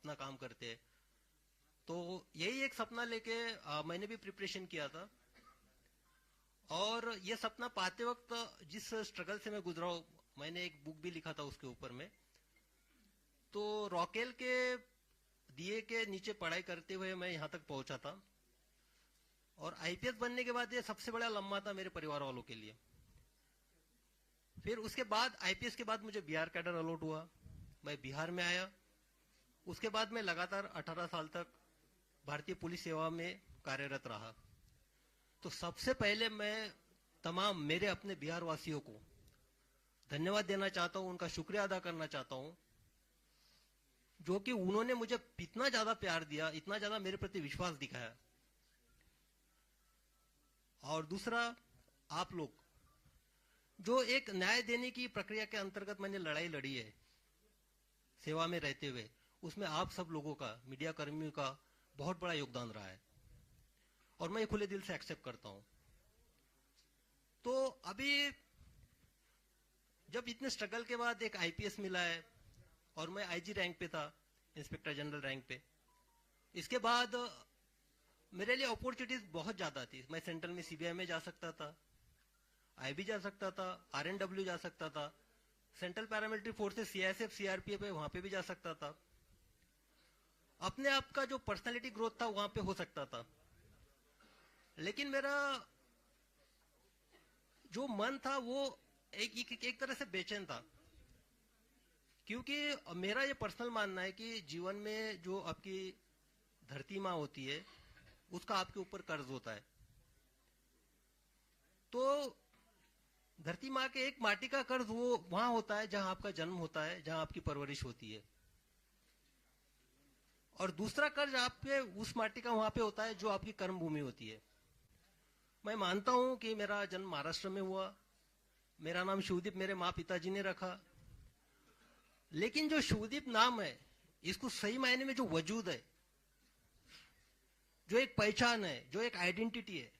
अपना काम करते हैं। तो यही एक सपना लेके मैंने भी प्रिपरेशन किया था। और ये सपना पाते वक्त जिस स्ट्रगल से मैं गुजरा हूं, मैंने एक बुक भी लिखा था उसके ऊपर में। तो रॉकेल के दिए के नीचे पढ़ाई करते हुए मैं यहां तक पहुंचा था। और आईपीएस बनने के बाद ये सबसे बड़ा लम्हा था मेरे परिवार वालों के लिए। फिर उसके बाद आईपीएस के बाद मुझे बिहार कैडर अलॉट हुआ, मैं बिहार में आया। उसके बाद मैं लगातार 18 साल तक भारतीय पुलिस सेवा में कार्यरत रहा। तो सबसे पहले मैं तमाम मेरे अपने बिहार वासियों को धन्यवाद देना चाहता हूं, उनका शुक्रिया अदा करना चाहता हूं, जो कि उन्होंने मुझे इतना ज्यादा प्यार दिया, इतना ज्यादा मेरे प्रति विश्वास दिखाया। और दूसरा, आप लोग जो एक न्याय देने की प्रक्रिया के अंतर्गत मैंने लड़ाई लड़ी है सेवा में रहते हुए, उसमें आप सब लोगों का, मीडिया कर्मियों का बहुत बड़ा योगदान रहा है और मैं खुले दिल से एक्सेप्ट करता हूं। तो अभी जब इतने स्ट्रगल के बाद एक आईपीएस मिला है और मैं आईजी रैंक पे था, इंस्पेक्टर जनरल रैंक पे, इसके बाद मेरे लिए अपॉर्चुनिटीज बहुत ज्यादा थी। मैं सेंट्रल में सीबीआई में जा सकता था, आईबी जा सकता था, आरएनडब्ल्यू जा सकता था, central paramilitary forces CISF CRPF है वहां पे भी जा सकता था। अपने आप का जो पर्सनालिटी ग्रोथ था वहां पे हो सकता था। लेकिन मेरा जो मन था वो एक तरह से बेचैन था, क्योंकि मेरा ये पर्सनल मानना है कि जीवन में जो आपकी धरती माँ होती है उसका आपके ऊपर कर्ज होता है। तो धरती माँ के एक माटी का कर्ज वो वहां होता है जहां आपका जन्म होता है, जहां आपकी परवरिश होती है। और दूसरा कर्ज आपके उस माटी का वहां पे होता है जो आपकी कर्म भूमि होती है। मैं मानता हूं कि मेरा जन्म महाराष्ट्र में हुआ, मेरा नाम शिवदीप मेरे माँ पिताजी ने रखा। लेकिन जो शिवदीप नाम है, इसको सही मायने में जो वजूद है, जो एक पहचान है, जो एक आइडेंटिटी है,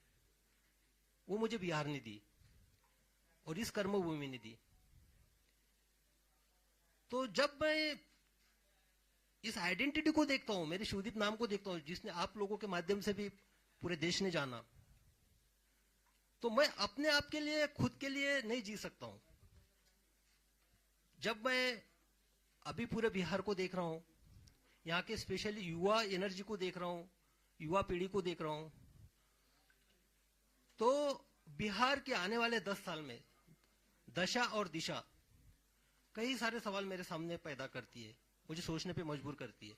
वो मुझे बिहार ने दी और इस कर्मभूमि ने दी। तो जब मैं इस आइडेंटिटी को देखता हूं, मेरे शिवदीप नाम को देखता हूं, जिसने आप लोगों के माध्यम से भी पूरे देश ने जाना, तो मैं अपने आप के लिए, खुद के लिए नहीं जी सकता हूं। जब मैं अभी पूरे बिहार को देख रहा हूं, यहाँ के स्पेशली युवा एनर्जी को देख रहा हूं, युवा पीढ़ी को देख रहा हूं, तो बिहार के आने वाले 10 साल में दशा और दिशा कई सारे सवाल मेरे सामने पैदा करती है, मुझे सोचने पे मजबूर करती है।